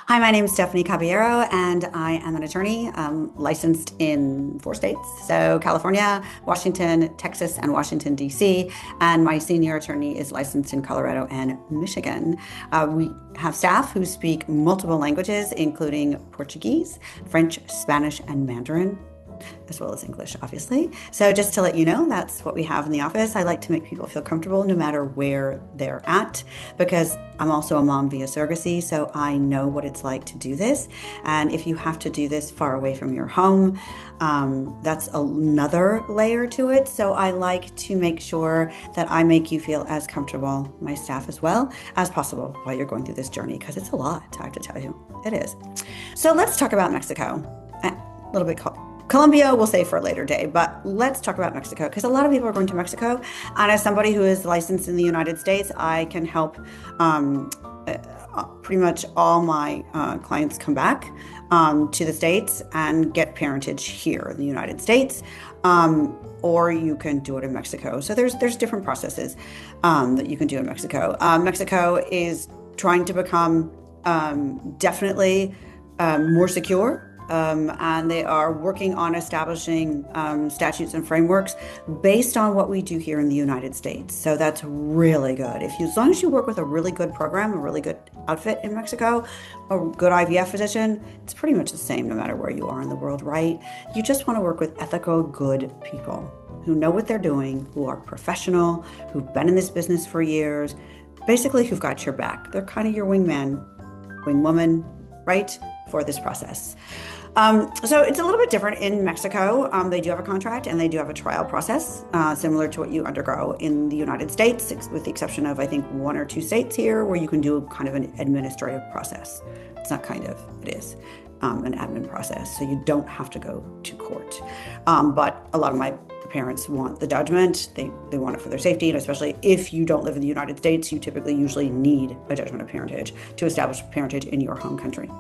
Hi, my name is Stephanie Caballero, and I am an attorney licensed in 4 states. So, California, Washington, Texas, and Washington, D.C. And my senior attorney is licensed in Colorado and Michigan. We have staff who speak multiple languages, including Portuguese, French, Spanish, and Mandarin, as well as English, obviously. So just to let you know, that's what we have in the office. I like to make people feel comfortable no matter where they're at, because I'm also a mom via surrogacy, so I know what it's like to do this. And if you have to do this far away from your home, that's another layer to it. So I like to make sure that I make you feel as comfortable, my staff as well, as possible while you're going through this journey, because it's a lot, I have to tell you. It is. So let's talk about Mexico. A little bit Colombia we'll save for a later day, but let's talk about Mexico, because a lot of people are going to Mexico. And as somebody who is licensed in the United States, I can help pretty much all my clients come back to the States and get parentage here in the United States. Or you can do it in Mexico. So there's different processes that you can do in Mexico. Mexico is trying to become definitely more secure. And they are working on establishing statutes and frameworks based on what we do here in the United States. So that's really good. As long as you work with a really good program, a really good outfit in Mexico, a good IVF physician, it's pretty much the same no matter where you are in the world, right? You just want to work with ethical, good people who know what they're doing, who are professional, who've been in this business for years, basically who've got your back. They're kind of your wingman, wingwoman, right, for this process. So it's a little bit different in Mexico. They do have a contract and they do have a trial process, similar to what you undergo in the United States, with the exception of, I think, 1 or 2 states here where you can do kind of an administrative process. It's not kind of, it is an admin process. So you don't have to go to court. But a lot of my parents want the judgment. They want it for their safety. And especially if you don't live in the United States, you typically usually need a judgment of parentage to establish parentage in your home country.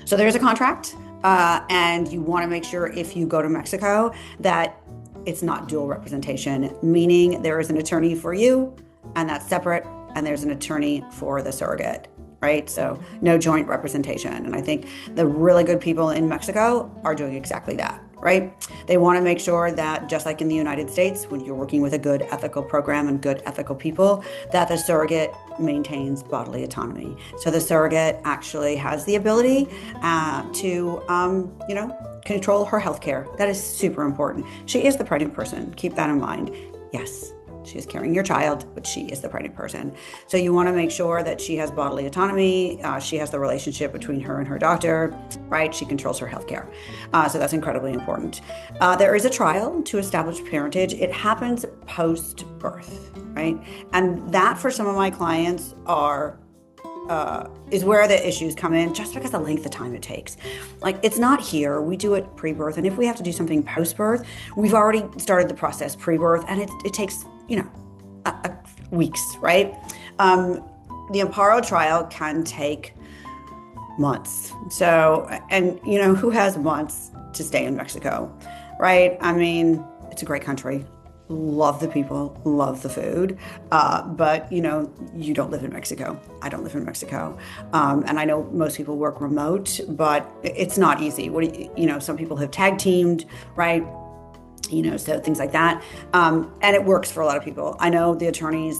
So there's a contract, and you want to make sure if you go to Mexico that it's not dual representation, meaning there is an attorney for you and that's separate, and there's an attorney for the surrogate, right? So no joint representation. And I think the really good people in Mexico are doing exactly that, right? They want to make sure that, just like in the United States, when you're working with a good ethical program and good ethical people, that the surrogate maintains bodily autonomy. So the surrogate actually has the ability to control her health care. That is super important. She is the pregnant person. Keep that in mind. Yes, she is carrying your child, but she is the pregnant person. So you want to make sure that she has bodily autonomy. She has the relationship between her and her doctor, right? She controls her healthcare. So that's incredibly important. There is a trial to establish parentage. It happens post-birth, right? And that, for some of my clients, is where the issues come in, just because the length of time it takes. Like, it's not here. We do it pre-birth. And if we have to do something post-birth, we've already started the process pre-birth, and it takes weeks, right? The Amparo trial can take months. So, and who has months to stay in Mexico, right? I mean, it's a great country. Love the people, love the food, but you don't live in Mexico. I don't live in Mexico, and I know most people work remote, but it's not easy. Some people have tag teamed, right? So things like that. And it works for a lot of people. I know the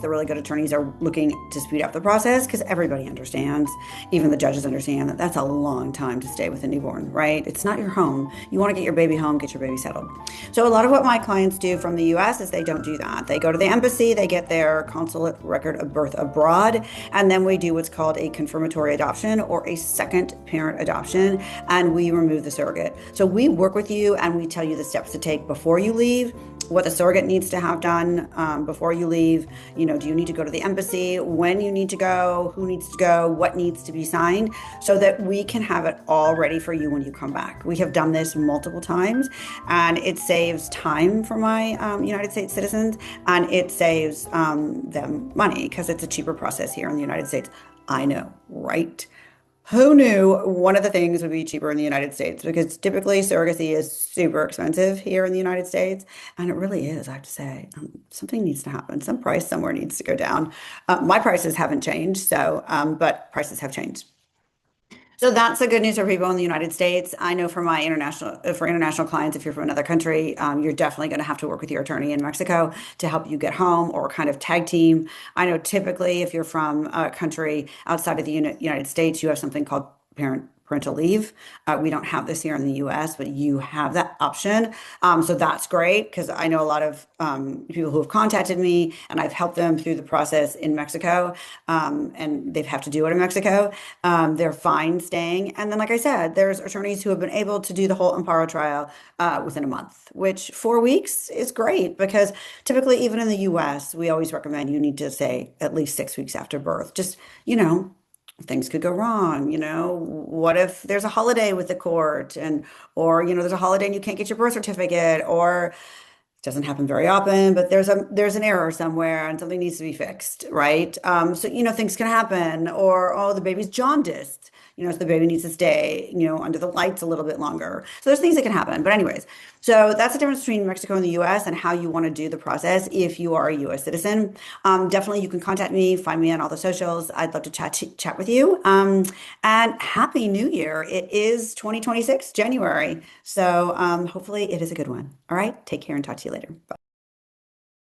really good attorneys are looking to speed up the process, because everybody understands, even the judges understand, that that's a long time to stay with a newborn, right? It's not your home. You want to get your baby home, get your baby settled. So a lot of what my clients do from the US is they don't do that. They go to the embassy, they get their consulate record of birth abroad, and then we do what's called a confirmatory adoption, or a second parent adoption, and we remove the surrogate. So we work with you and we tell you the steps to take before you leave, what the surrogate needs to have done before you leave. Do you need to go to the embassy, when you need to go, who needs to go, what needs to be signed, so that we can have it all ready for you when you come back. We have done this multiple times, and it saves time for my United States citizens, and it saves them money, because it's a cheaper process here in the United States. I know, right? Who knew one of the things would be cheaper in the United States? Because typically surrogacy is super expensive here in the United States. And it really is, I have to say. Something needs to happen. Some price somewhere needs to go down. My prices haven't changed, but prices have changed. So that's the good news for people in the United States. I know for international clients, if you're from another country, you're definitely going to have to work with your attorney in Mexico to help you get home or kind of tag team. I know typically if you're from a country outside of the United States, you have something called parental leave. We don't have this here in the US, but you have that option. So that's great because I know a lot of people who have contacted me and I've helped them through the process in Mexico, and they've have to do it in Mexico. They're fine staying. And then, like I said, there's attorneys who have been able to do the whole Amparo trial within a month, which 4 weeks is great because typically, even in the US, we always recommend you need to say at least 6 weeks after birth. Just, you know, things could go wrong. What if there's a holiday with the court or, there's a holiday and you can't get your birth certificate, or doesn't happen very often, but there's an error somewhere and something needs to be fixed, right? So things can happen, or oh, the baby's jaundiced, so the baby needs to stay, under the lights a little bit longer. So there's things that can happen. But anyways, so that's the difference between Mexico and the U.S. and how you want to do the process if you are a U.S. citizen. Definitely, you can contact me, find me on all the socials. I'd love to chat with you. And Happy New Year! It is 2026 January, so hopefully it is a good one. All right, take care and talk to you later. Bye.